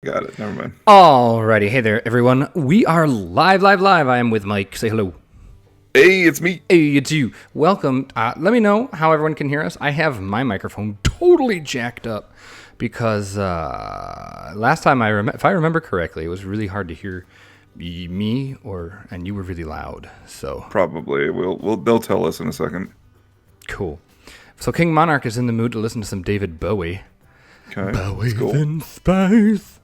Got it. Never mind. Alrighty, hey there, everyone. We are live. I am with Mike. Say hello. Hey, it's me. Hey, it's you. Welcome. Let me know how everyone can hear us. I have my microphone totally jacked up because last time if I remember correctly, it was really hard to hear me and you were really loud. So Probably. They'll tell us in a second. cool. So King Monarch is in the mood to listen to some David Bowie. Okay. Bowie Cool. in space.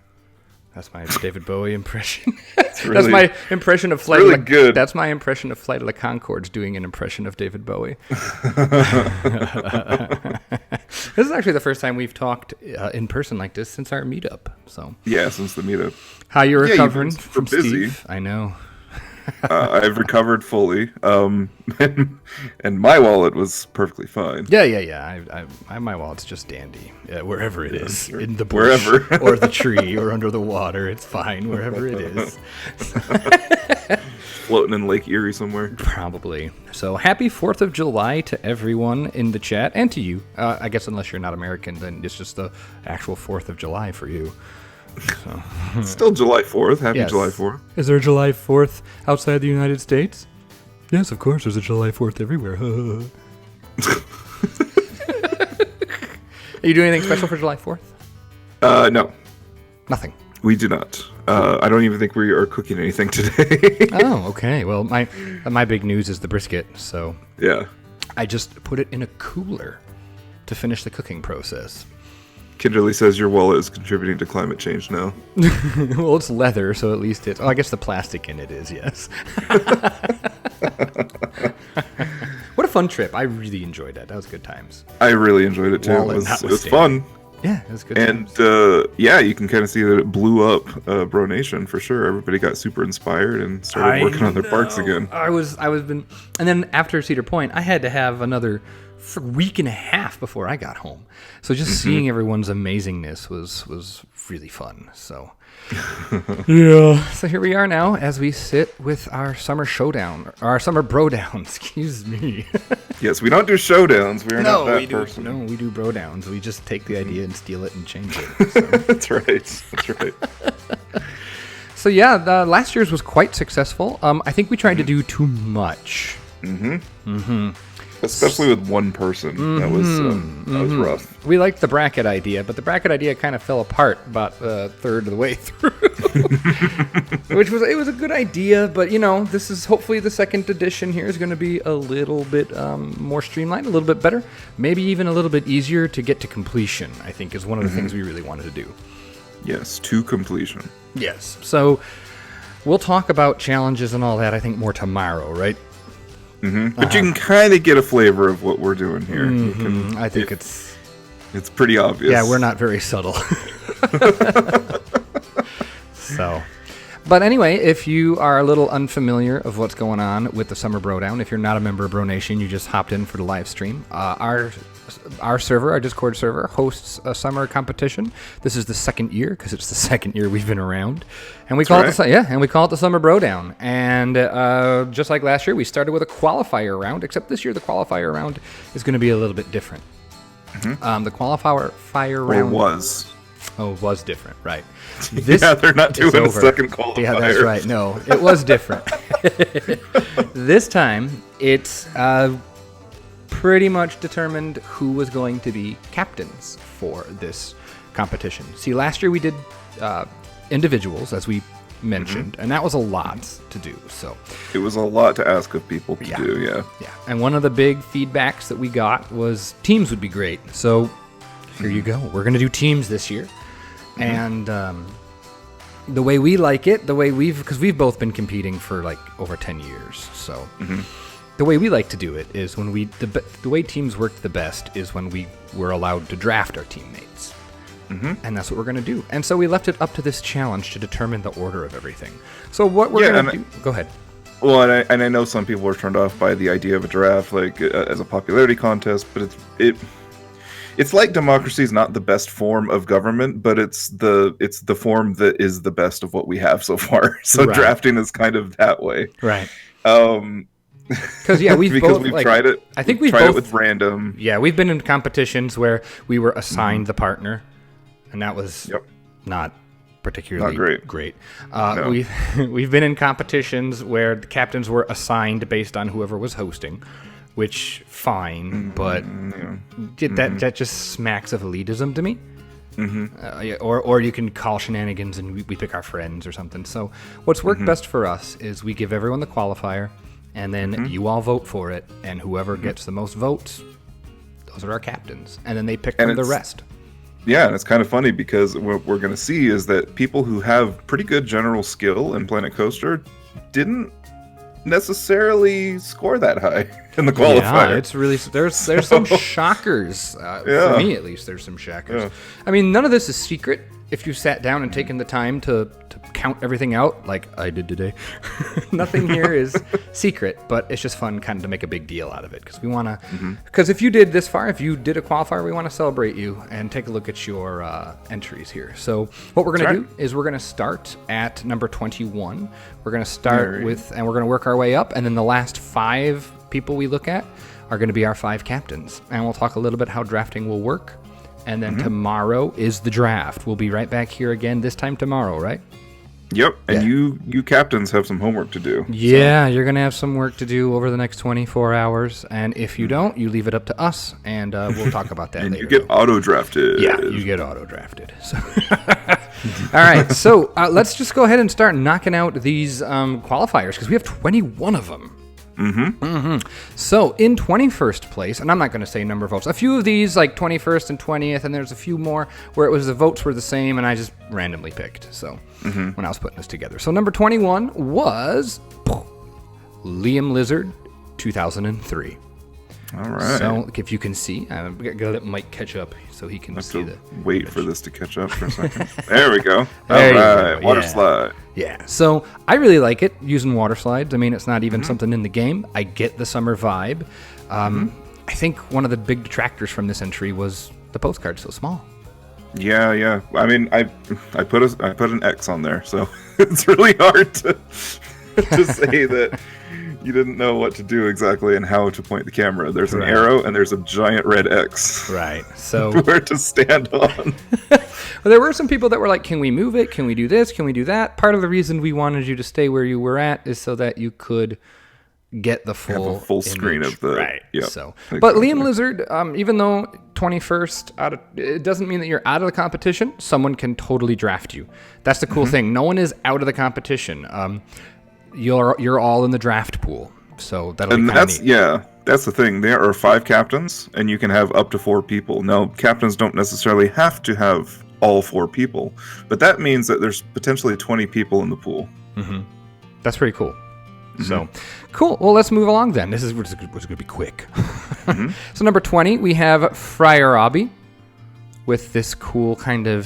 That's my David Bowie impression. That's really, my impression of Flight. really good. That's my impression of Flight of the Conchords doing an impression of David Bowie. This is actually the first time we've talked in person like this since our meetup. So Yeah, since the meetup. how you you've recovering been super from busy. Steve? I know. I've recovered fully. And my wallet was perfectly fine. Yeah. My wallet's just dandy. Wherever it is, Sure. in the bush, Wherever. or the tree, or under the water, it's fine. Wherever it is. Floating in Lake Erie somewhere. Probably. So happy 4th of July to everyone in the chat and to you. I guess unless you're not American, then it's just the actual 4th of July for you. So. It's still July 4th. Happy Yes. July 4th. Is there a July 4th outside the United States? Yes, of course. There's a July 4th everywhere. Are you doing anything special for July 4th? No, Nothing. we do not. I don't even think we are cooking anything today. Oh, okay. Well, my big news is the brisket, so Yeah. I just put it in a cooler to finish the cooking process. Kinderly says your wallet is contributing to climate change now. Well, it's leather, so at least it's... Oh, I guess the plastic in it is, yes. What a fun trip. I really enjoyed that. That was good times. I really enjoyed it too. Wallet It was notwithstanding. fun. Yeah, it was good And times. yeah, you can kind of see that it blew up BroNation for sure. Everybody got super inspired and started working on their parks again. And then after Cedar Point, I had to have another week and a half before I got home. So just seeing everyone's amazingness was really fun. So yeah. So here we are now as we sit with our summer showdown, or our summer BroDown. Excuse me. Yes, we don't do showdowns. We are not that person. No, we do BroDowns. We just take the idea and steal it and change it. So. That's right. That's right. So yeah, last year's was quite successful. I think we tried to do too much. Especially with one person. That was rough. We liked the bracket idea, but the bracket idea kind of fell apart about a third of the way through. It was a good idea, but this is hopefully the second edition here is going to be a little bit more streamlined, a little bit better, maybe even a little bit easier to get to completion, I think is one of the things we really wanted to do. Yes, to completion. Yes. So we'll talk about challenges and all that, I think, more tomorrow, right? But you can kind of get a flavor of what we're doing here. You can, I think it's pretty obvious. Yeah, we're not very subtle. So, but anyway, if you are a little unfamiliar of what's going on with the Summer BroDown, if you're not a member of BroNation, you just hopped in for the live stream. Our server, our Discord server, hosts a summer competition. This is the second year because it's the second year we've been around, and we call it the Summer BroDown. And just like last year, we started with a qualifier round. Except this year, the qualifier round is going to be a little bit different. The qualifier round was different, right? They're not doing a second qualifier. Yeah, that's right. No, it was different. This time, it's pretty much determined who was going to be captains for this competition. See, last year we did individuals, as we mentioned, and that was a lot to do. So it was a lot to ask of people to do, yeah. And one of the big feedbacks that we got was teams would be great. So here you go. We're going to do teams this year. And the way we like it, because we've both been competing for like over 10 years. So the way we like to do it is when the way teams work the best is when we were allowed to draft our teammates. And that's what we're going to do. And so we left it up to this challenge to determine the order of everything. So what we're going to do... Go ahead. Well, and I know some people are turned off by the idea of a draft like as a popularity contest, but it's like democracy is not the best form of government, but it's the form that is the best of what we have so far. So drafting is kind of that way. Right. Because we've tried it. I think we've tried both, it with random. Yeah, we've been in competitions where we were assigned the partner, and that was not particularly Not great. No. We've been in competitions where the captains were assigned based on whoever was hosting, which fine, but that just smacks of elitism to me. Or you can call shenanigans and we pick our friends or something. So what's worked best for us is we give everyone the qualifier, and then you all vote for it, and whoever gets the most votes, those are our captains, and then they pick from the rest. Yeah, and it's kind of funny because what we're going to see is that people who have pretty good general skill in Planet Coaster didn't necessarily score that high in the qualifier. Yeah, it's really there's some shockers. For me, at least, there's some shockers. Yeah. I mean, none of this is secret. If you sat down and taken the time to count everything out, like I did today, nothing here is secret. But it's just fun, kind of, to make a big deal out of it because we want to. Because if you did this far, if you did a qualifier, we want to celebrate you and take a look at your entries here. So what we're going to do is we're going to start at number 21. We're going to start with, and we're going to work our way up, and then the last 5 people we look at are going to be our 5 captains, and we'll talk a little bit how drafting will work. And then tomorrow is the draft. We'll be right back here again this time tomorrow, right? Yep. And you captains have some homework to do. Yeah, you're going to have some work to do over the next 24 hours. And if you don't, you leave it up to us, and we'll talk about that and later. You get auto-drafted. Yeah, you get auto-drafted. So. All right, so let's just go ahead and start knocking out these qualifiers, because we have 21 of them. So in 21st place, and I'm not going to say number of votes, a few of these, like 21st and 20th, and there's a few more where it was the votes were the same, and I just randomly picked, so when I was putting this together. So number 21 was Liam Lizard, 2003. All right. So if you can see, I'm going to let Mike catch up so he can see the... Wait for this to catch up for a second. There we go. All right, water slide. Yeah, so I really like it, using water slides. I mean, it's not even something in the game. I get the summer vibe. I think one of the big detractors from this entry was the postcard so small. Yeah. I mean, I put an X on there, so it's really hard to say that you didn't know what to do exactly and how to point the camera. There's an arrow and there's a giant red X. Right. So where to stand on. Well, there were some people that were like, can we move it? Can we do this? Can we do that? Part of the reason we wanted you to stay where you were at is so that you could get the full screen of the right. Yep, so, exactly. But Liam Lizard, even though 21st it doesn't mean that you're out of the competition. Someone can totally draft you. That's the cool thing. No one is out of the competition. You're all in the draft pool, so that'll be kind of neat. Yeah, that's the thing. There are 5 captains, and you can have up to 4 people. Now, captains don't necessarily have to have all 4 people, but that means that there's potentially 20 people in the pool. That's pretty cool. So, cool. Well, let's move along then. This is going to be quick. So, number 20, we have Friar Robbie with this cool kind of,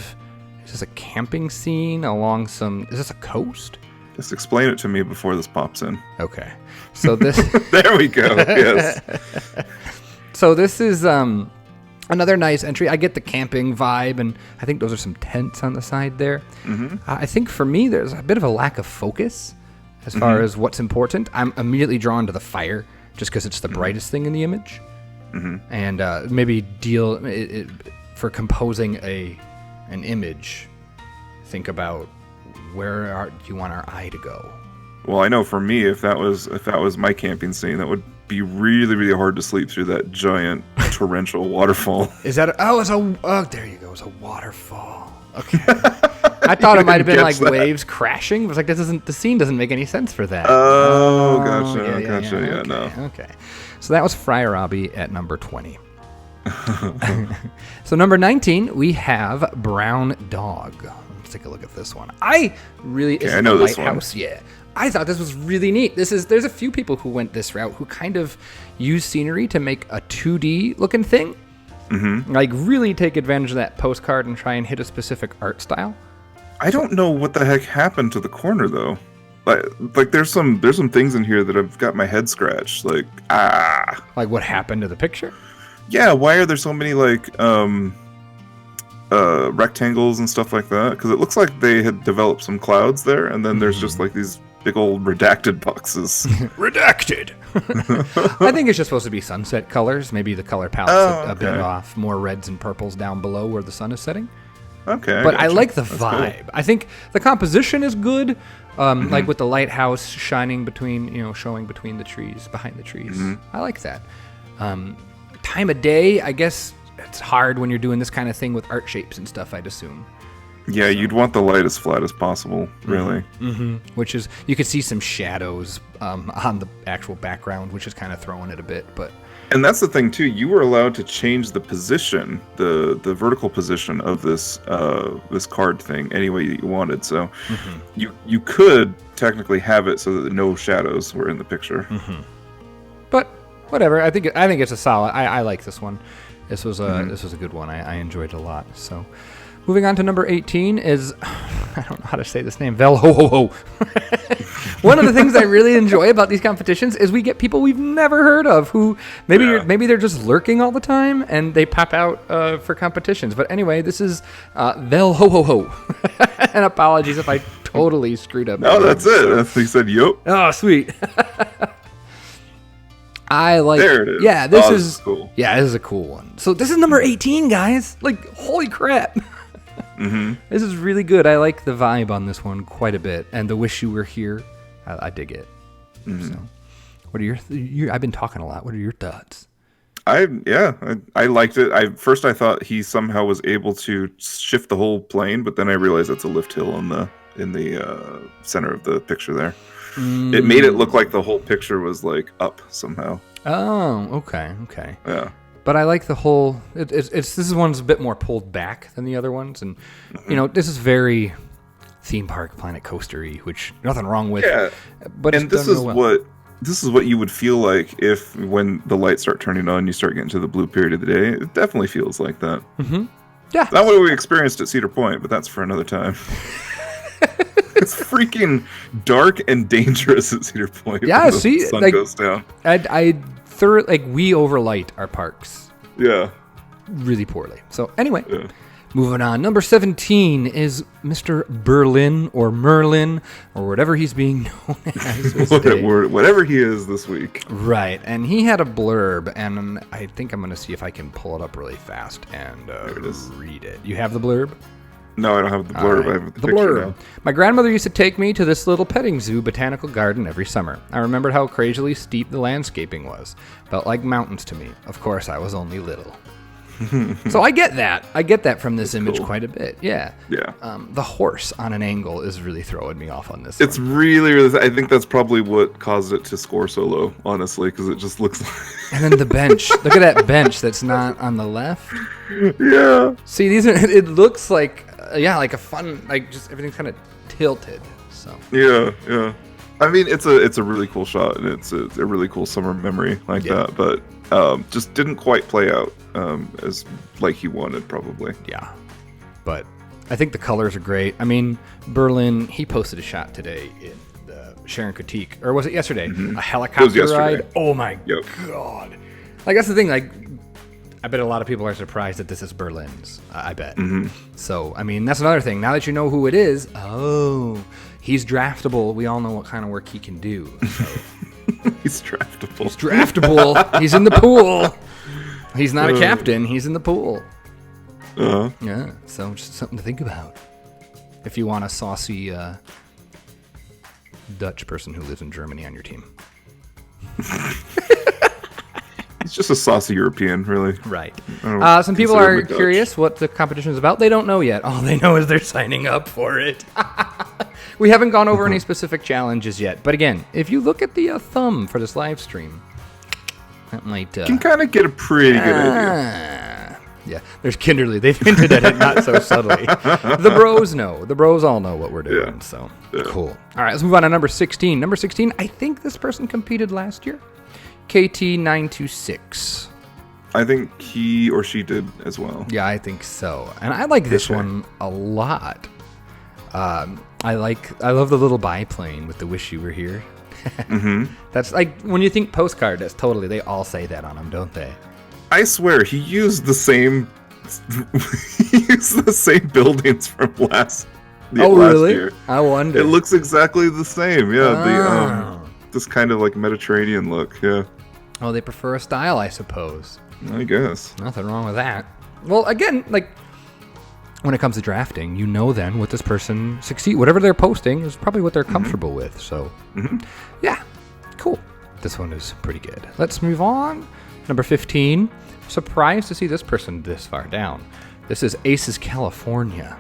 is this a camping scene along some, is this a coast? Just explain it to me before this pops in. Okay. So this... There we go. Yes. So this is another nice entry. I get the camping vibe, and I think those are some tents on the side there. I think for me, there's a bit of a lack of focus as far as what's important. I'm immediately drawn to the fire just because it's the brightest thing in the image. And maybe for composing an image, think about where do you want our eye to go? Well, I know for me, if that was my camping scene, that would be really, really hard to sleep through that giant torrential waterfall. Is that there you go. It's a waterfall. Okay. I thought it might have been like waves crashing. It was like the scene doesn't make any sense for that. Oh, gotcha. Yeah, no. Okay. So that was Friar Robbie at number 20. So number 19, we have Brown Dog. Let's take a look at this one. I know this lighthouse. One. Yeah. I thought this was really neat. There's a few people who went this route who kind of use scenery to make a 2D looking thing. Like really take advantage of that postcard and try and hit a specific art style. I don't know what the heck happened to the corner though. Like there's some things in here that I've got my head scratched. Like what happened to the picture? Yeah, why are there so many rectangles and stuff like that? Because it looks like they had developed some clouds there, and then there's just like these big old redacted boxes. Redacted. I think it's just supposed to be sunset colors. Maybe the color palette's a bit off. More reds and purples down below where the sun is setting. Okay. But I like the That's vibe. cool. I think the composition is good. Like with the lighthouse shining between, showing between the trees, behind the trees. I like that. Time of day, I guess it's hard when you're doing this kind of thing with art shapes and stuff, I'd assume. Yeah, you'd want the light as flat as possible, really. Which is, you could see some shadows on the actual background, which is kind of throwing it a bit. And that's the thing too. You were allowed to change the position, the vertical position of this this card thing any way that you wanted. So you could technically have it so that no shadows were in the picture. But whatever. I think it's a solid. I like this one. This was a good one. I enjoyed it a lot. So. Moving on to number 18 is, I don't know how to say this name, Melhoho. One of the things I really enjoy about these competitions is we get people we've never heard of who maybe they're just lurking all the time and they pop out for competitions. But anyway, this is Melhoho. And apologies if I totally screwed up. No, that's it. That's what he said. Yup. Oh, sweet. I like. There it is. Yeah, this is cool. Yeah, this is a cool one. So this is number 18, guys. Like, holy crap. This is really good. I like the vibe on this one quite a bit, and the wish you were here. I dig it. So, what are your? I've been talking a lot. What are your thoughts? I liked it. I thought he somehow was able to shift the whole plane, but then I realized that's a lift hill in the center of the picture there. It made it look like the whole picture was like up somehow. Oh, okay. Yeah. But I like the whole. This one's a bit more pulled back than the other ones, and this is very theme park Planet Coaster-y, which nothing wrong with. Yeah, but this is what you would feel like if when the lights start turning on, you start getting to the blue period of the day. It definitely feels like that. Yeah, not what we experienced at Cedar Point, but that's for another time. It's freaking dark and dangerous at Cedar Point. Yeah, when the sun goes down. We overlight our parks. Yeah. Really poorly. So anyway, moving on. Number 17 is Mr. Berlin or Merlin or whatever he's being known as. Whatever he is this week. Right. And he had a blurb, and I think I'm going to see if I can pull it up really fast and read it. You have the blurb? No, I don't have the blurb. I have the picture blurb. now. My grandmother used to take me to this little petting zoo botanical garden every summer. I remembered how crazily steep the landscaping was. Felt like mountains to me. Of course, I was only little. So I get that. I get that from this image quite a bit. Yeah. Yeah. The horse on an angle is really throwing me off on this. It's really, really. I think that's probably what caused it to score so low, honestly, because it just looks like. And then the bench. Look at that bench that's not on the left. Yeah. See, these are. It looks like. Like a fun, like just everything's kind of tilted. So yeah. I mean, it's a really cool shot, and it's a really cool summer memory that. But just didn't quite play out as like he wanted, probably. Yeah, but I think the colors are great. I mean, Berlin, he posted a shot today in the Sharon Critique, or was it yesterday? A helicopter ride. Oh my god! Like that's the thing, like. I bet a lot of people are surprised that this is Berlin's. I bet. So, I mean, that's another thing. Now that you know who it is, he's draftable. We all know what kind of work he can do. So. He's draftable. He's draftable. He's in the pool. He's not a captain. He's in the pool. Yeah, so just something to think about. If you want a saucy Dutch person who lives in Germany on your team. He's just a saucy European, really. Right. Some people are curious what the competition is about. They don't know yet. All they know is they're signing up for it. We haven't gone over any specific challenges yet. But again, if you look at the thumb for this live stream, that might... you can kind of get a pretty good idea. Yeah, there's Kinderly. They've hinted at it not so subtly. The bros know. The bros all know what we're doing. Yeah. So, cool. All right, let's move on to number 16. Number 16, I think this person competed last year. KT926. I think he or she did as well. Yeah, I think so. And I like this one a lot. I love the little biplane with the wish you were here. That's like when you think postcard, that's totally, they all say that on them, don't they? I swear he used the same buildings from last year. I wonder. It looks exactly the same. Yeah, this kind of like Mediterranean look. Yeah. Oh, they prefer a style, I suppose. I guess. Nothing wrong with that. Well, again, like when it comes to drafting, you know then what this person succeed. Whatever they're posting is probably what they're comfortable with. So, yeah, cool. This one is pretty good. Let's move on. Number 15. Surprised to see this person this far down. This is Aces California.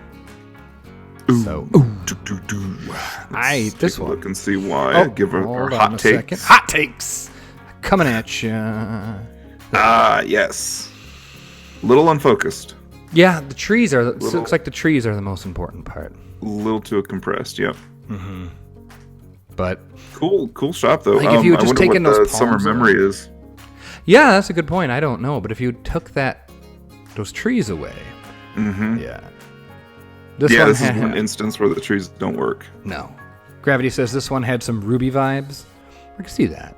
This one. Look and see why. Give her hot takes. Hot takes coming at you. Yes. Little unfocused. Yeah, the trees are. Looks like the trees are the most important part. A little too compressed. Yep. But cool shot though. Like if you had just taken what those the summer memory is. Yeah, that's a good point. I don't know, but if you took those trees away, yeah. This is one instance where the trees don't work. No. Gravity says this one had some Ruby vibes. I can see that.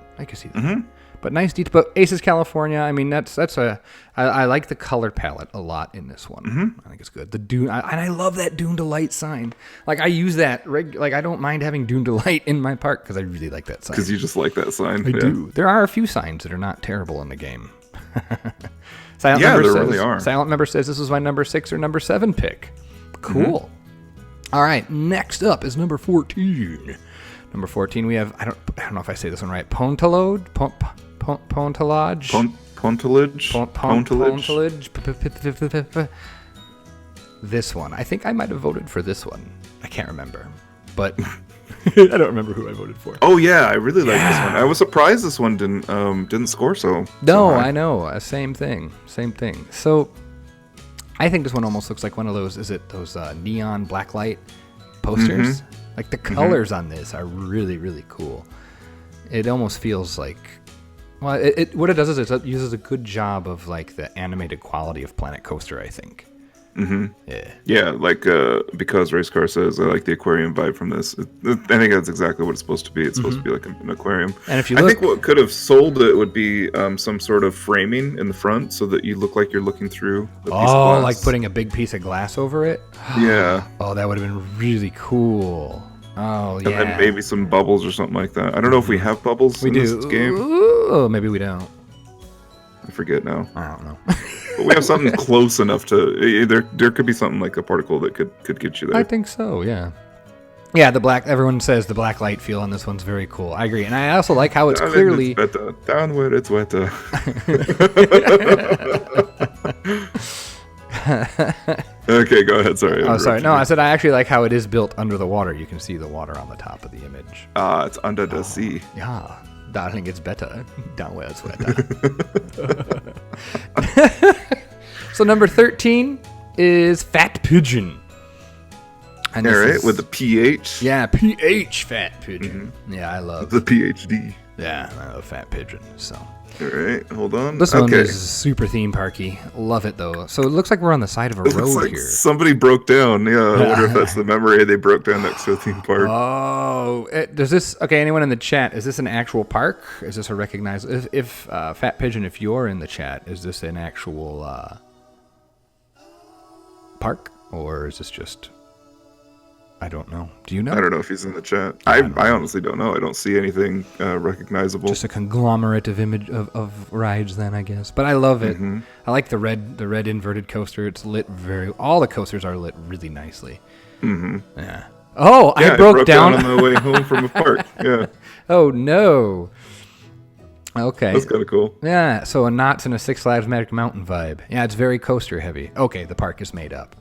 But nice detail. But Aces California, I mean, I like the color palette a lot in this one. I think it's good. The Dune, and I love that Dune Delight sign. Like, I use that, like, I don't mind having Dune Delight in my park because I really like that sign. Because you just like that sign. I do. There are a few signs that are not terrible in the game. Silent Member says this was my number 6 or number 7 pick. Cool. All right, next up is number 14. Number 14, we have, I don't know if I say this one right, Ponte Lodge? Ponte Lodge? Ponte Lodge? Ponte Lodge. This one. I think I might have voted for this one. I can't remember. But I don't remember who I voted for. Oh, yeah, I really like this one. I was surprised this one didn't score so high. I know. Same thing. So I think this one almost looks like one of those, those neon blacklight posters? Like the colors on this are really, really cool. It almost feels like, well, what it does is it uses a good job of like the animated quality of Planet Coaster, I think. Yeah, like because Race Car says I like the aquarium vibe from this. I think that's exactly what it's supposed to be. It's supposed to be like an aquarium. And if you I think what could have sold it would be some sort of framing in the front so that you look like you're looking through a piece of glass. Like putting a big piece of glass over it? Yeah. Oh, that would have been really cool. Oh, yeah. And then maybe some bubbles or something like that. I don't know if we have bubbles in this game. Oh, maybe we don't. I forget now. I don't know. But we have something close enough to there could be something like a particle that could get you there. I think so, yeah. Yeah, everyone says the black light feel on this one's very cool. I agree. And I also like how it's clearly down where it's wetter. Okay, go ahead. Sorry. Oh, sorry. No, I said I actually like how it is built under the water. You can see the water on the top of the image. It's under the sea. Yeah. Darling, it's better down where it's wetter. So number 13 is Fat Pigeon. And all right, with the PH. Yeah, PH Fat Pigeon. Yeah, I love the PhD. Yeah, I love Fat Pigeon. So. All right, hold on. This one is super theme parky. Love it though. So it looks like we're on the side of a road here. Somebody broke down. Yeah, I wonder if that's the memory they broke down next to a theme park. Oh, does this? Okay, anyone in the chat? Is this an actual park? Is this a recognized? If Fat Pigeon, if you're in the chat, is this an actual park or is this just? I don't know. Do you know? I don't know if he's in the chat. I honestly don't know. I don't see anything recognizable. Just a conglomerate of image of rides, then I guess. But I love it. I like the red inverted coaster. It's lit all the coasters are lit really nicely. Yeah. Oh, I broke down on the way home from a park. Yeah. Oh no. Okay. That's kind of cool. Yeah. So a Knott's and a Six Flags Magic Mountain vibe. Yeah, it's very coaster heavy. Okay, the park is made up.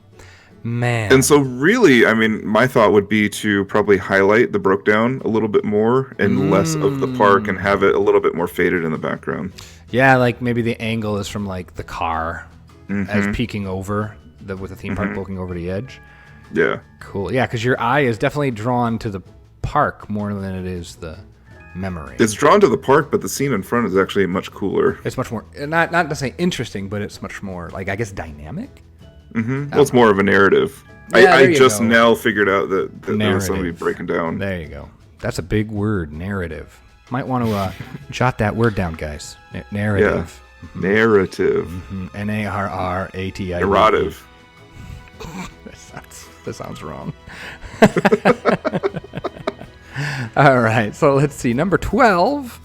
Man. And so really, I mean, my thought would be to probably highlight the broke down a little bit more and less of the park and have it a little bit more faded in the background. Yeah, like maybe the angle is from like the car as peeking over with the theme park looking over the edge. Yeah. Cool. Yeah, because your eye is definitely drawn to the park more than it is the memory. It's drawn to the park, but the scene in front is actually much cooler. It's much more, not to say interesting, but it's much more, like, I guess, dynamic? Well, it's more of a narrative. Yeah, I just now figured out that there was somebody breaking down. There you go. That's a big word, narrative. Might want to jot that word down, guys. Narrative. Yeah. Narrative. Narrative. Narrative. That sounds wrong. All right, so let's see. Number 12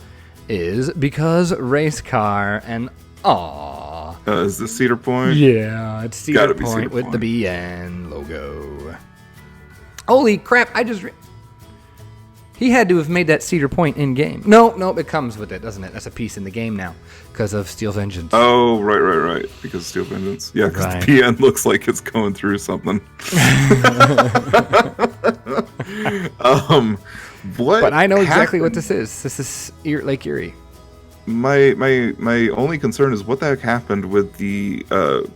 is Because Race Car and Aww. Is this Cedar Point? Yeah, it's Cedar Gotta be Point Cedar with Point. the BN logo. Holy crap! He had to have made that Cedar Point in game. No, it comes with it, doesn't it? That's a piece in the game now because of Steel Vengeance. Oh, right. Because of Steel Vengeance. Yeah, because Right. the PN looks like it's going through something. What? But I know exactly what happened? this is. This is Lake Erie. My only concern is what the heck happened with the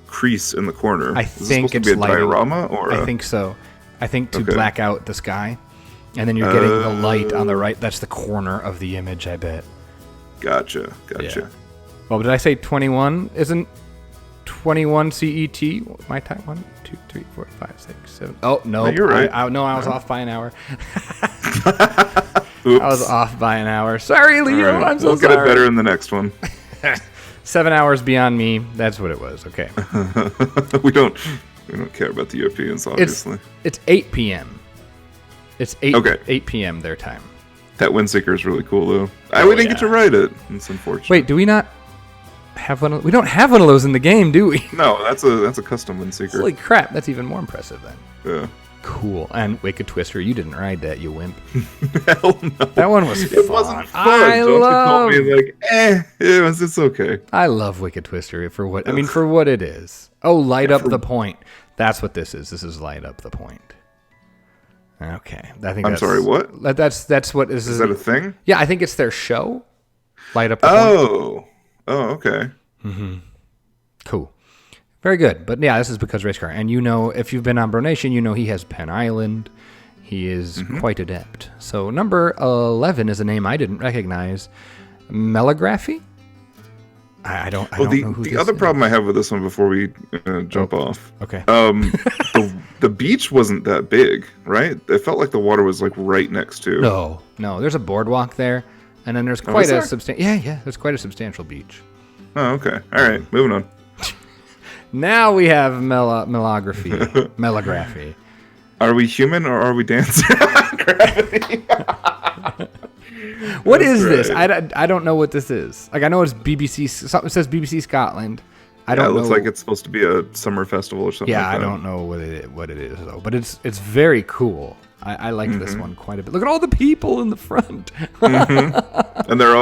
crease in the corner. I Is this think supposed to it's be a lighting. diorama, or I think so. I think to Okay. black out the sky, and then you're getting the light on the right. That's the corner of the image, I bet. Gotcha. Yeah. Well, did I say 21? Isn't 21 CET my time? 1, 2, 3, 4, 5, 6, 7. Oh no, No, you're right. I was off by an hour. Oops. I was off by an hour. Sorry, Leo. All right. I'm so we'll sorry. get it better in the next one. 7 hours beyond me. That's what it was. Okay. we don't care about the Europeans, obviously. It's 8 p.m. It's 8 Okay. 8 p.m. their time. That Windseeker is really cool, though. We didn't get yeah. to ride it. It's unfortunate. Wait, do we not have one? We don't have one of those in the game, do we? No, that's a custom Windseeker. Holy crap! That's even more impressive then. Yeah. Cool. And Wicked Twister, you didn't ride that, you wimp. Hell no. That one was fun. It wasn't fun. I Jonesy told me like, it's okay. I love Wicked Twister for what it is. Oh, light up the point. That's what this is. This is light up the point. Okay, I think. I'm sorry. What? That's what this is. Is that a thing? Yeah, I think it's their show. Light up the point. Oh, okay. Cool. Very good. But yeah, this is because race car. And if you've been on BroNation, he has Penn Island. He is quite adept. So number 11 is a name I didn't recognize. Melography? I don't know who the this other is. problem I have with this one before we jump off. Okay. The beach wasn't that big, right? It felt like the water was like right next to. No. There's a boardwalk there. And then there's is quite there? a substantial... Yeah. There's quite a substantial beach. Oh, okay. All right. Moving on. Now we have melography. Melography. Are we human or are we dancing? Gravity. What That's is this? right. I don't know what this is. Like, I know it's BBC. Something says BBC Scotland. I don't It know. looks like it's supposed to be a summer festival or something. Yeah, like I that. don't know what it is though. But it's very cool. I like this one quite a bit. Look at all the people in the front. And they're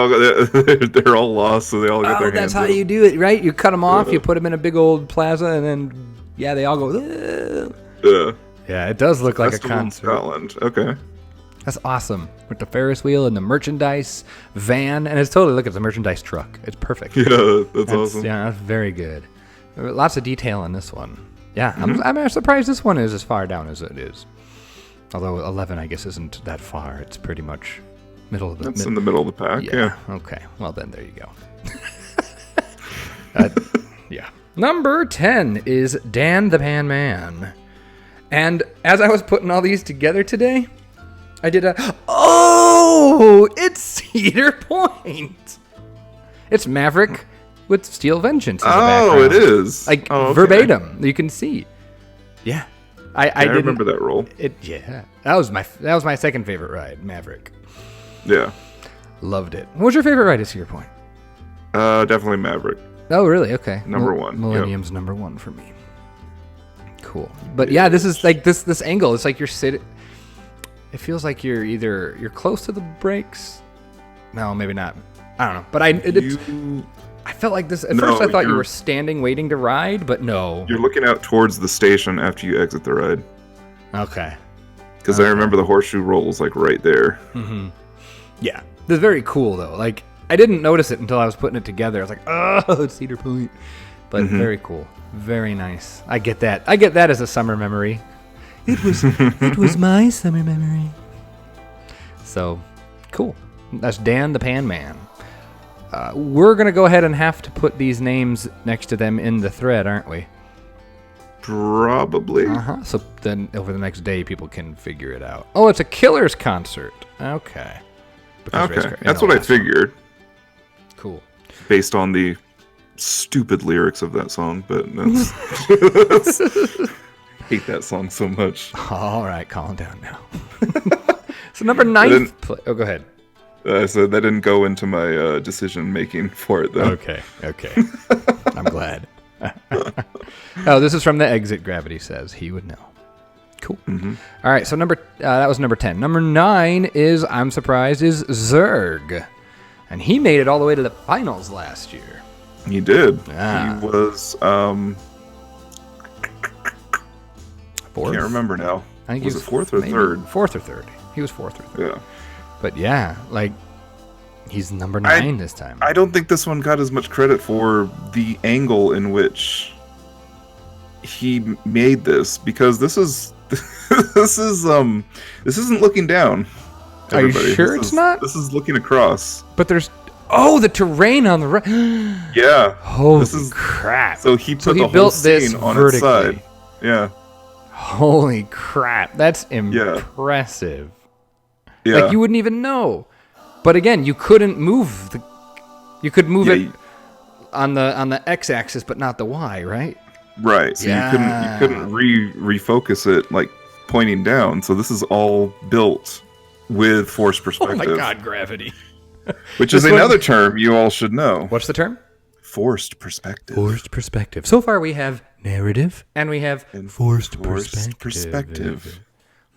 all lost, so they all get their hands. That's how up. you do it, right? You cut them off. You put them in a big old plaza, and then they all go. "Ugh." Yeah. Yeah, it does look like a Festival in concert. Scotland. Okay. That's awesome with the Ferris wheel and the merchandise van, and it's totally it's a merchandise truck. It's perfect. Yeah, that's awesome. Yeah, that's very good. Lots of detail in this one. Yeah, I'm surprised this one is as far down as it is. Although 11, I guess, isn't that far. It's pretty much middle of the. That's in the middle of the pack. Yeah. Okay. Well, then there you go. Yeah. Number 10 is Dan the Pan Man. And as I was putting all these together today, I did it's Cedar Point. It's Maverick with Steel Vengeance in the background. It is. Like okay. verbatim. You can see. Yeah. I didn't remember that role. That was my second favorite ride, Maverick. Yeah. Loved it. What was your favorite ride at Cedar Point? Definitely Maverick. Oh, really? Okay. Number one, Millennium's number one for me. Cool. But yeah, this is like this angle. It's like you're sitting. It feels like you're close to the brakes. No, maybe not. I don't know. But I felt like this. At first, I thought you were standing waiting to ride, but no. You're looking out towards the station after you exit the ride. Okay. Because I remember the horseshoe rolls like right there. Yeah. It's very cool though. Like I didn't notice it until I was putting it together. I was like, oh, it's Cedar Point. But very cool. Very nice. I get that. I get that as a summer memory. It was my summer memory. So, cool. That's Dan the Pan Man. We're going to go ahead and have to put these names next to them in the thread, aren't we? Probably. So then over the next day, people can figure it out. Oh, it's a Killers concert. Okay. Okay. That's what I figured. Cool. Based on the stupid lyrics of that song, but that's... hate that song so much. All right, calm down now. So number 9. Oh, go ahead. So that didn't go into my decision making for it, though. Okay. I'm glad. Oh, this is from the exit. Gravity says he would know. Cool. Mm-hmm. All right, so that was number 10. Number 9 is, I'm surprised, is Zurg. And he made it all the way to the finals last year. He did. Ah. He was, Fourth? Can't remember now. I think was he it fourth or third? Fourth or third. He was fourth or third. Yeah. But yeah, like, he's number 9 this time. I don't think this one got as much credit for the angle in which he made this, because this isn't looking down. Are you Everybody. sure it's not? This is looking across. But there's the terrain on the right. Yeah. Holy crap! So he put the whole built this scene on vertically. its side. Yeah. Holy crap! That's impressive. Yeah. Like, you wouldn't even know. But again, you couldn't move you could move it on the x-axis, but not the y, right? Right. So you couldn't refocus it like pointing down. So this is all built with forced perspective. Oh my god, gravity. Which is another term you all should know. What's the term? Forced perspective. Forced perspective. So far we have narrative and we have forced perspective.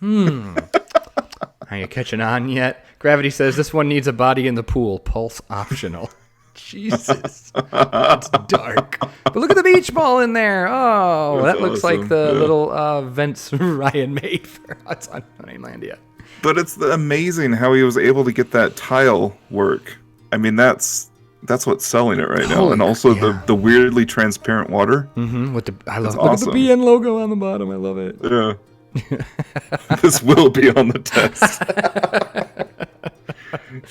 Are you catching on yet? Gravity says this one needs a body in the pool. Pulse optional. Jesus. It's dark. But look at the beach ball in there. Oh, That's that looks awesome. like the little vents Ryan made for us on Mainlandia. But it's amazing how he was able to get that tile work. I mean, that's what's selling it right now. And also the weirdly transparent water. Mm-hmm. Look awesome. at the BN logo on the bottom. I love it. Yeah. This will be on the test.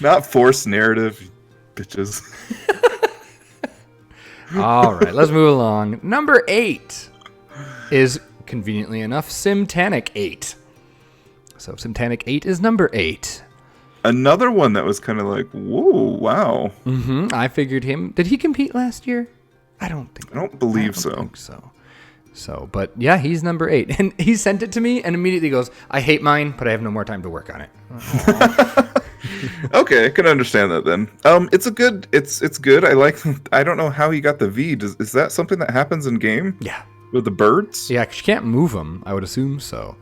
Not forced narrative, bitches. All right, let's move along. Number 8 is, conveniently enough, Tanic 8. So Tanic 8 is number 8. Another one that was kind of like, whoa, wow. Mm-hmm. I figured him. Did he compete last year? I don't believe think so. So, but yeah, he's number 8. And he sent it to me and immediately goes, I hate mine, but I have no more time to work on it. Okay, I can understand that then. It's good. I don't know how he got the V. Is that something that happens in game? Yeah. With the birds? Yeah, 'cause you can't move them. I would assume so.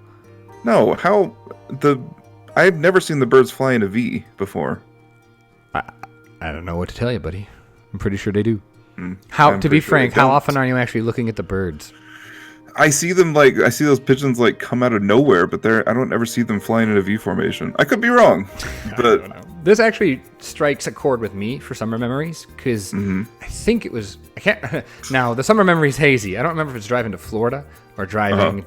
No, I've never seen the birds fly in a V before. I don't know what to tell you, buddy. I'm pretty sure they do. I'm To be pretty sure frank, they how don't. often are you actually looking at the birds? I see those pigeons like come out of nowhere, but I don't ever see them flying in a V formation. I could be wrong, but This actually strikes a chord with me for summer memories, because I think it was, now the summer memory's hazy. I don't remember if it's driving to Florida or driving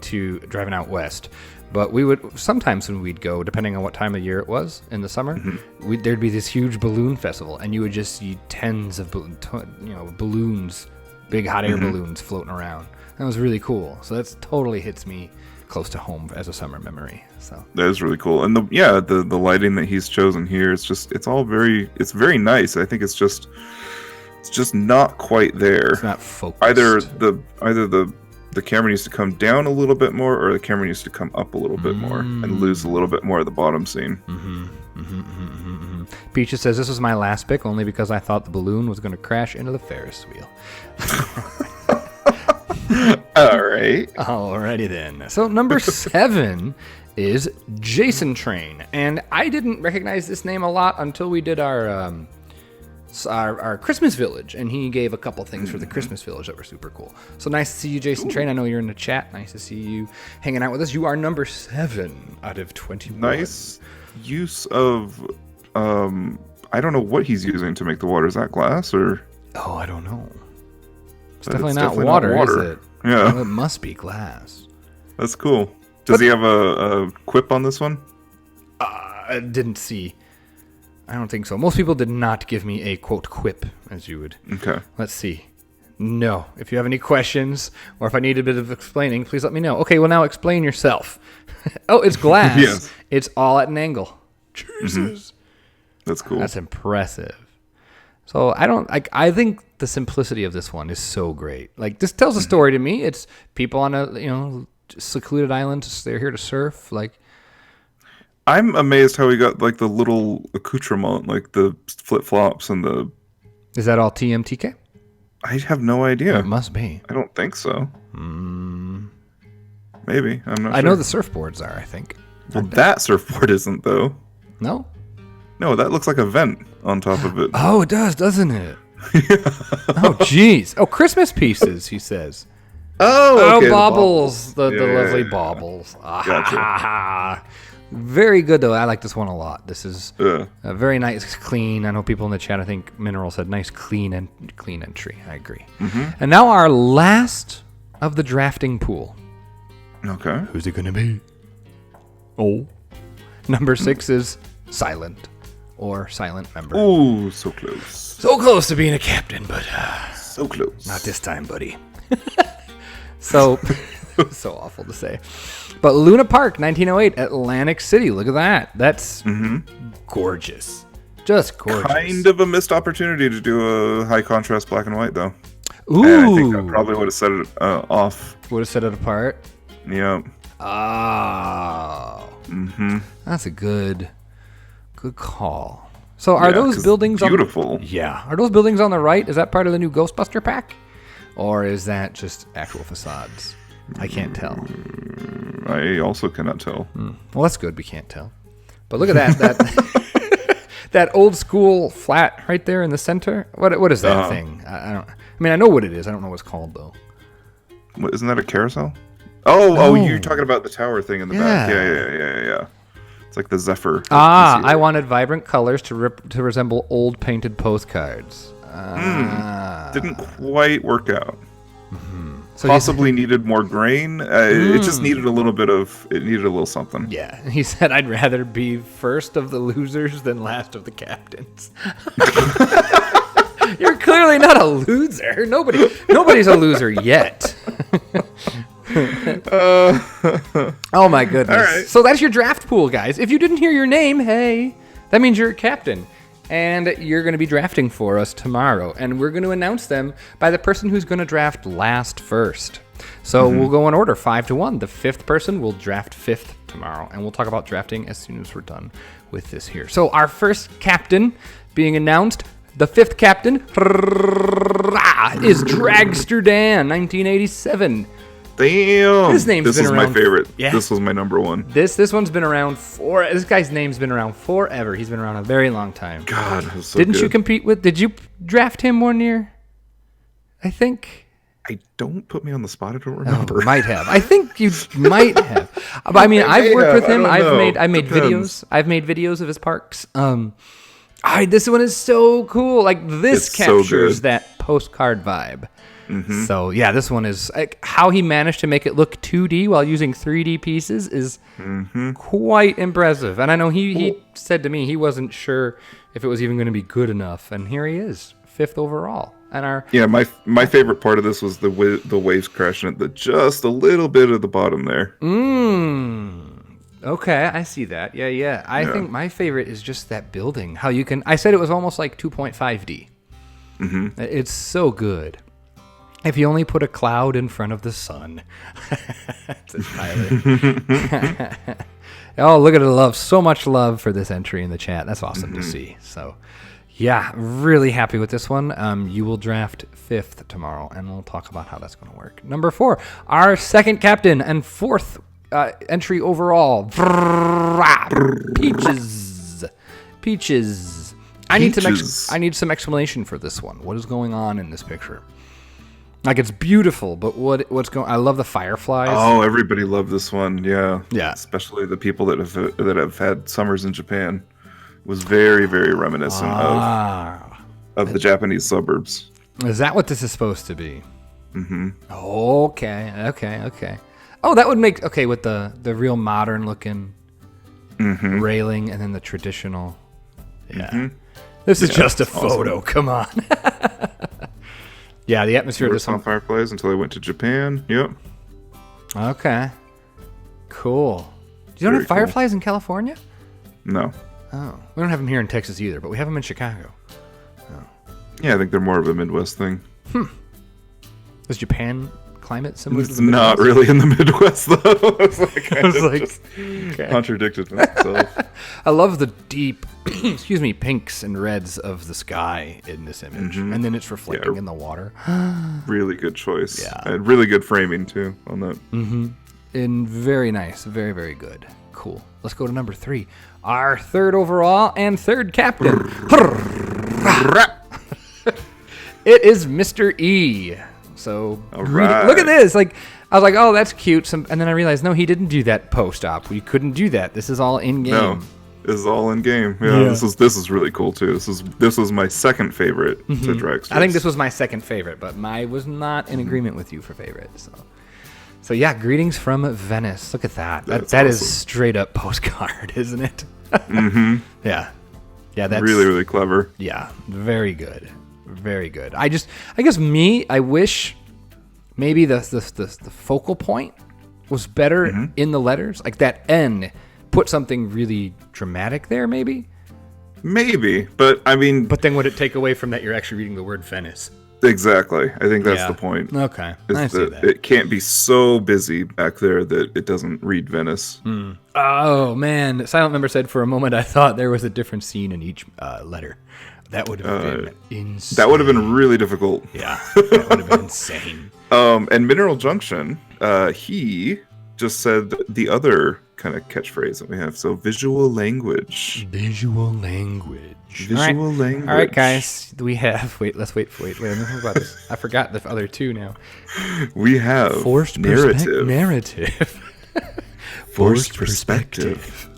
out west. But we would, sometimes when we'd go, depending on what time of year it was in the summer, there'd be this huge balloon festival, and you would just see tens of balloons, big hot air balloons floating around. That was really cool. So that totally hits me close to home as a summer memory. So that is really cool. And the lighting that he's chosen here, it's very nice. I think it's just not quite there. It's not focused. Either the camera needs to come down a little bit more, or the camera needs to come up a little bit more and lose a little bit more of the bottom scene. Peaches says, this was my last pick only because I thought the balloon was going to crash into the Ferris wheel. All right. Alrighty then. So number 7 is Jason Train. And I didn't recognize this name a lot until we did our Christmas Village, and he gave a couple things for the Christmas Village that were super cool. So nice to see you, Jason Train. I know you're in the chat. Nice to see you hanging out with us. You are number 7 out of 21. Nice use of I don't know what he's using to make the water. Is that glass or? Oh, I don't know. It's But definitely it's not definitely water, not water. is it? Yeah. Well, it must be glass. That's cool. Does he have a quip on this one? I didn't see. I don't think so. Most people did not give me a, quote, quip, as you would. Okay. Let's see. No. If you have any questions, or if I need a bit of explaining, please let me know. Okay, well, now explain yourself. Oh, it's glass. Yes. It's all at an angle. Jesus. That's cool. That's impressive. So I think the simplicity of this one is so great. Like, this tells a story to me. It's people on a secluded island. They're here to surf. Like, I'm amazed how he got like the little accoutrement, like the flip flops and the. is that all TMTK? I have no idea. It must be. I don't think so. Maybe. I'm not sure. I know the surfboards are, I think. Well, that surfboard isn't, though. No? No, that looks like a vent on top of it. Oh, it does, doesn't it? Oh, jeez. Oh, Christmas pieces, he says. Oh, okay, baubles. The Yeah, lovely yeah. baubles. Gotcha. Very good, though. I like this one a lot. This is Yeah. a very nice, clean. I know people in the chat, I think Mineral said, nice, clean entry. I agree. And now our last of the drafting pool. Okay. Who's it going to be? Oh. Number 6 is Silent, or Silent Member. Ooh, so close. So close to being a captain, but So close. not this time, buddy. So awful to say. But Luna Park, 1908, Atlantic City. Look at that. That's gorgeous. Just gorgeous. Kind of a missed opportunity to do a high contrast black and white, though. Ooh. And I think that probably would have set it off. Would have set it apart. Yeah. Oh. That's a good call. So are Yeah, those 'cause buildings beautiful. Yeah. Are those buildings on the right? Is that part of the new Ghostbuster pack? Or is that just actual facades? I can't tell. I also cannot tell. Well, that's good. We can't tell. But look at that that old school flat right there in the center. What is that thing? I don't. I mean, I know what it is. I don't know what it's called though. What, isn't that a carousel? Oh, you're talking about the tower thing in the back. Yeah. Yeah. It's like the Zephyr. I wanted vibrant colors to resemble old painted postcards. Didn't quite work out. So Possibly needed more grain. It just needed a little bit of. It needed a little something. Yeah, he said, I'd rather be first of the losers than last of the captains. You're clearly not a loser. Nobody's a loser yet. Oh my goodness. All right. So that's your draft pool, guys. If you didn't hear your name, hey, that means you're a captain. And you're going to be drafting for us tomorrow. And we're going to announce them by the person who's going to draft last first. So we'll go in order, 5-1. The 5th person will draft 5th tomorrow. And we'll talk about drafting as soon as we're done with this here. So our first captain being announced, the 5th captain is Dragster Dan, 1987. Damn. His name's this been was around. my favorite. Yeah. This was my number one. This one's been around this guy's name's been around forever. He's been around a very long time. God, it was so Didn't good. you compete with? Did you draft him one year? I think. I don't put me on the spot. I don't remember. Might have. I think you might have. But I mean, I've worked with him. I don't know. I made Depends. videos. I've made videos of his parks. This one is so cool. Like this It's so captures good. that postcard vibe. So yeah, this one is like how he managed to make it look 2D while using 3D pieces is quite impressive. And I know he said to me he wasn't sure if it was even going to be good enough, and here he is, 5th overall. And my favorite part of this was the waves crashing at just a little bit of the bottom there. Okay, I see that. Yeah. I think my favorite is just that building. How you can. I said it was almost like 2.5D. It's so good. If you only put a cloud in front of the sun. Says Tyler. Oh, look at the love. So much love for this entry in the chat. That's awesome to see. So, yeah, really happy with this one. You will draft 5th tomorrow, and we'll talk about how that's going to work. Number 4, our second captain and 4th entry overall. Peaches. I need some explanation for this one. What is going on in this picture? Like, it's beautiful, but what's going? I love the fireflies. Oh, everybody loved this one. Yeah. Especially the people that have had summers in Japan. It was very, very reminiscent of the Japanese suburbs. Is that what this is supposed to be? Okay. Oh, that would make with the real modern looking railing and then the traditional. Yeah. This is just a photo. Awesome. Come on. Yeah, the atmosphere Never just saw fireflies until I went to Japan. Yep. Okay. Cool. You don't have fireflies in California? No. Oh, we don't have them here in Texas either, but we have them in Chicago. Yeah, I think they're more of a Midwest thing. Is Japan climate similar to It's the Midwest? not really in the Midwest, though. It's like, I was like, just okay. contradicted myself. I love the deep, pinks and reds of the sky in this image. And then it's reflecting in the water. Really good choice. Yeah. And really good framing, too, on that. And very nice. Very, very good. Cool. Let's go to number 3. Our third overall and third captain. It is Mr. E. So, right. Look at this. Like, I was like, oh, that's cute. And then I realized, no, he didn't do that post-op. We couldn't do that. This is all in-game. No, this is all in game. Yeah, this is really cool too. This was my second favorite to Dragster. I think this was my second favorite, but I was not in agreement with you for favorite. So yeah, greetings from Venice. Look at that. That awesome. is straight up postcard, isn't it? Yeah, that's really, really clever. Yeah, very good. Very good. I guess I wish maybe the focal point was better in the letters. Like that N, put something really dramatic there, maybe. Maybe, but I mean, But then would it take away from that you're actually reading the word Venice? exactly. I think that's the point. Okay, Is I see that. It can't be so busy back there that it doesn't read Venice. Oh man, Silent Member said for a moment I thought there was a different scene in each letter. That would have been insane. That would have been really difficult. Yeah, that would have been insane. And Mineral Junction, he just said the other kind of catchphrase that we have. So visual language. Visual language. Visual language. All right, guys. Let's wait. Let me think about this. I forgot the other two now. We have Forced narrative. Forced perspective.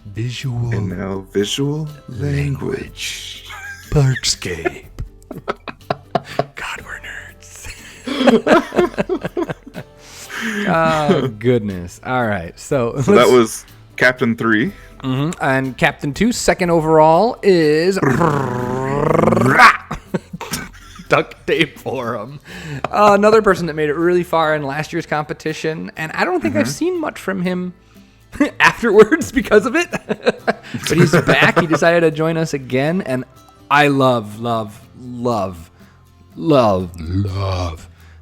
Visual And now visual language. Parkscape. God, we're nerds. Oh, goodness. All right. So that was Captain 3. And Captain 2, second overall, is Duct Tape Forum. Another person that made it really far in last year's competition. And I don't think I've seen much from him afterwards because of it. But he's back. He decided to join us again. And I love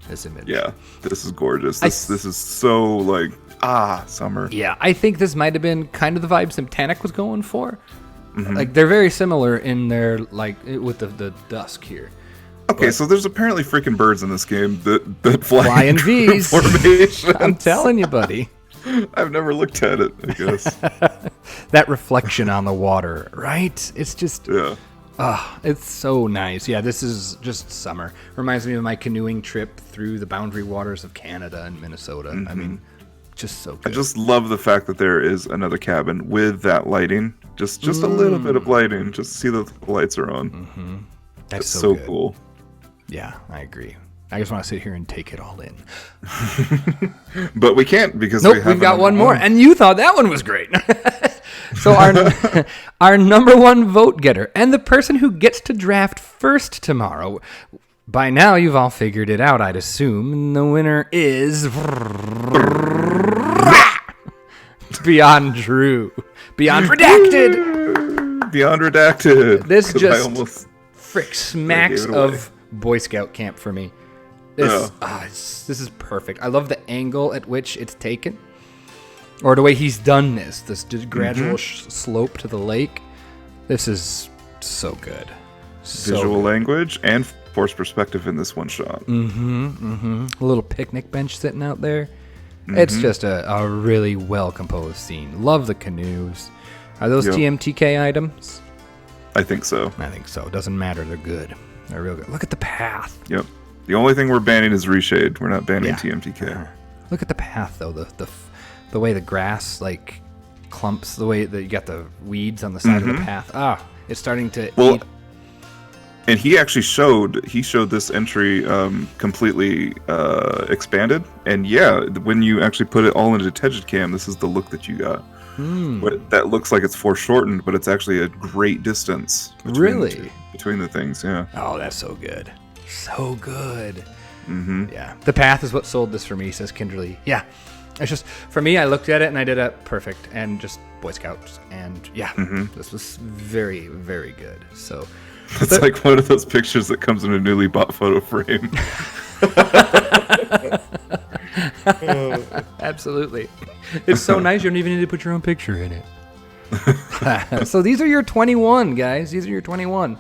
this image. Yeah, this is gorgeous. This is so like summer. Yeah, I think this might have been kind of the vibes that Tanic was going for. Like they're very similar in their like with the dusk here. Okay, so there's apparently freaking birds in this game that fly in V's. formation. I'm telling you, buddy. I've never looked at it, I guess. That reflection on the water, right? It's just Yeah. it's so nice. Yeah, this is just summer. Reminds me of my canoeing trip through the boundary waters of Canada and Minnesota. I mean, just so good. I just love the fact that there is another cabin with that lighting. Just a little bit of lighting. Just see that the lights are on. That's It's so good. cool. Yeah, I agree. I just want to sit here and take it all in. But we can't because Nope, we've got one more. And you thought that one was great. So our number one vote getter and the person who gets to draft first tomorrow. By now, you've all figured it out, I'd assume. The winner is Beyond Drew. Beyond Redacted. Beyond Redacted. This 'Cause just I almost smacks gave it away. of Boy Scout camp for me. This is perfect. I love the angle at which it's taken, or the way he's done this gradual slope to the lake. This is so good. visual language and forced perspective in this one shot. A little picnic bench sitting out there. It's just a really well composed scene. Love the canoes. Are those TMTK items? I think so. I think so. Doesn't matter. They're good. They're real good. Look at the path. Yep. The only thing we're banning is reshade. We're not banning TMTK. Look at the path though. The way the grass like clumps. The way that you got the weeds on the side of the path. It's starting to eat. And he actually showed this entry completely expanded. And yeah, when you actually put it all into Digicam, this is the look that you got. That looks like it's foreshortened, but it's actually a great distance between the things. Yeah. Oh, that's so good. So good. Yeah. The path is what sold this for me, says Kinderly. Yeah. It's just, for me, I looked at it and I did a perfect and just Boy Scouts. And this was very, very good. So it's like one of those pictures that comes in a newly bought photo frame. Absolutely. It's so nice you don't even need to put your own picture in it. So these are your 21, guys. These are your 21.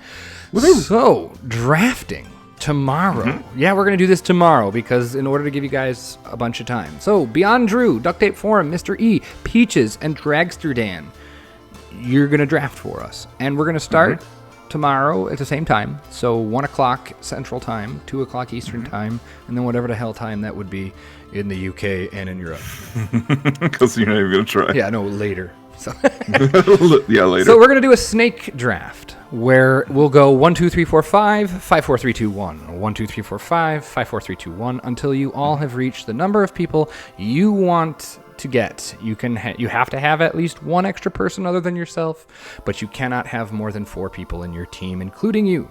So, drafting tomorrow. Yeah, we're going to do this tomorrow because in order to give you guys a bunch of time. So, Beyond Drew, Duct Tape Forum, Mr. E, Peaches, and Dragster Dan, you're going to draft for us. And we're going to start tomorrow at the same time. So, 1 o'clock Central Time, 2 o'clock Eastern Time, and then whatever the hell time that would be in the UK and in Europe. Because you're not even going to try. Yeah, no, later. So yeah, later. So we're going to do a snake draft where we'll go 1, 2, 3, 4, 5, 5, 4, 3, 2, 1. 1, 2, 3, 4, 5, 5, 4, 3, 2, 1 until you all have reached the number of people you want to get. You have to have at least one extra person other than yourself, but you cannot have more than 4 people in your team, including you.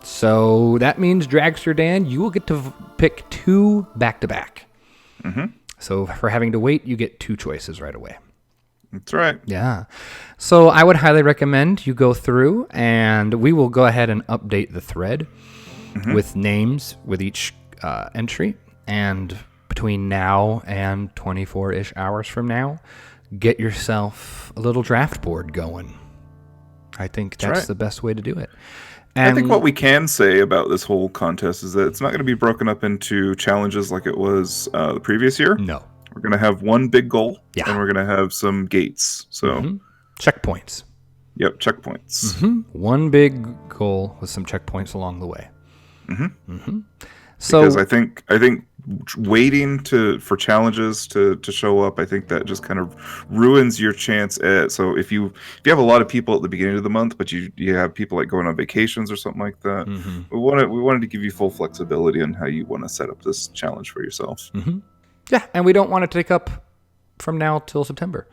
So that means, Dragster Dan, you will get to pick 2 back-to-back. So for having to wait, you get 2 choices right away. That's right. Yeah. So I would highly recommend you go through, and we will go ahead and update the thread with names with each entry. And between now and 24-ish hours from now, get yourself a little draft board going. I think that's the best way to do it. And I think what we can say about this whole contest is that it's not going to be broken up into challenges like it was the previous year. No. We're going to have one big goal, Yeah. and we're going to have some gates. So, checkpoints. Yep, checkpoints. One big goal with some checkpoints along the way. So Because I think waiting for challenges to show up, I think that just kind of ruins your chance at. So if you have a lot of people at the beginning of the month, but you have people like going on vacations or something like that, we wanted to give you full flexibility on how you want to set up this challenge for yourself. yeah, and we don't want to take up from now till September.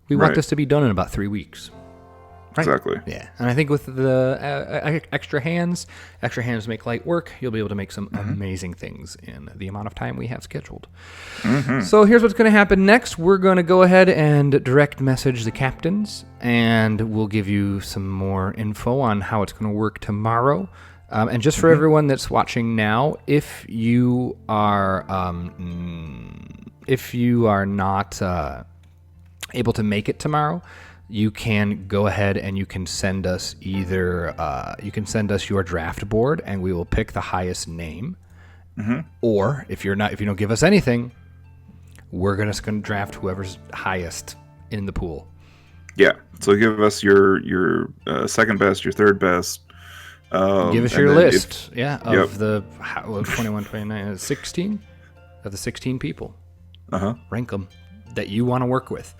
We want this to be done in about 3 weeks. Right. Exactly. Yeah, and I think with the extra hands make light work. You'll be able to make some amazing things in the amount of time we have scheduled. So here's what's going to happen next. We're going to go ahead and direct message the captains, and we'll give you some more info on how it's going to work tomorrow. And just for everyone that's watching now, if you are not able to make it tomorrow, you can go ahead and you can send us your draft board, and we will pick the highest name. Or if you don't give us anything, we're just going to draft whoever's highest in the pool. Yeah. So give us your second best, your third best. Give us your list, of the 21, 29, 16 of the 16 people. Rank them that you want to work with.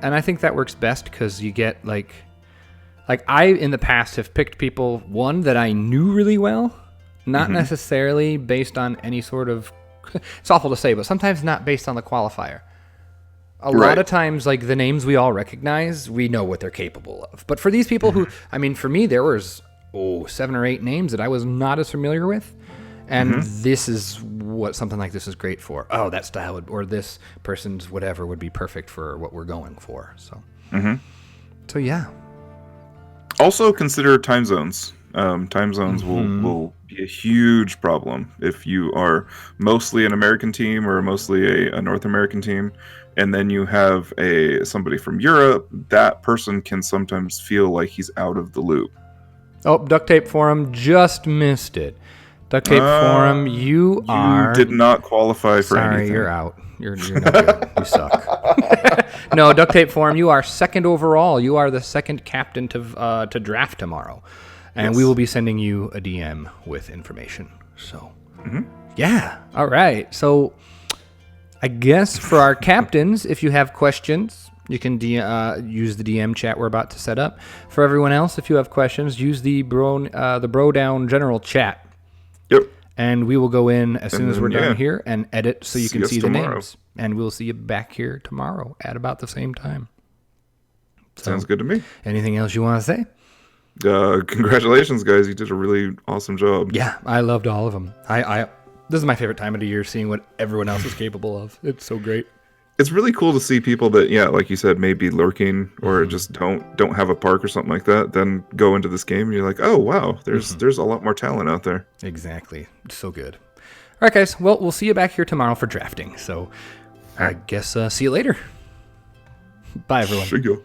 And I think that works best because you get like I in the past have picked people, one, that I knew really well, not necessarily based on any sort of, it's awful to say, but sometimes not based on the qualifier. A lot of times, like the names we all recognize, we know what they're capable of. But for these people who, I mean, for me, there was 7 or 8 names that I was not as familiar with. And this is what something like this is great for. Oh, that style or this person's whatever would be perfect for what we're going for. So, so yeah. Also consider time zones. Time zones will be a huge problem if you are mostly an American team or mostly a North American team, and then you have somebody from Europe. That person can sometimes feel like he's out of the loop. Oh, Duct Tape Forum just missed it. Duct Tape Forum, you did not qualify for anything. Sorry, you're out. You're not good. You suck. No, Duct Tape Forum, you are second overall. You are the second captain to draft tomorrow. And we will be sending you a DM with information. So, yeah. All right. So, I guess for our captains, if you have questions, you can use the DM chat we're about to set up. For everyone else, if you have questions, use the BroDown general chat. Yep. And we will go in as soon as we're done here and edit so you can see the tomorrow. names. And we'll see you back here tomorrow at about the same time. So, sounds good to me. Anything else you want to say? Congratulations, guys. You did a really awesome job. Yeah, I loved all of them. This is my favorite time of the year, seeing what everyone else is capable of. It's so great. It's really cool to see people that, like you said, may be lurking or just don't have a park or something like that, then go into this game and you're like, oh, wow, there's a lot more talent out there. Exactly. It's so good. right, guys. Well, we'll see you back here tomorrow for drafting. So I guess see you later. Bye, everyone. See ya.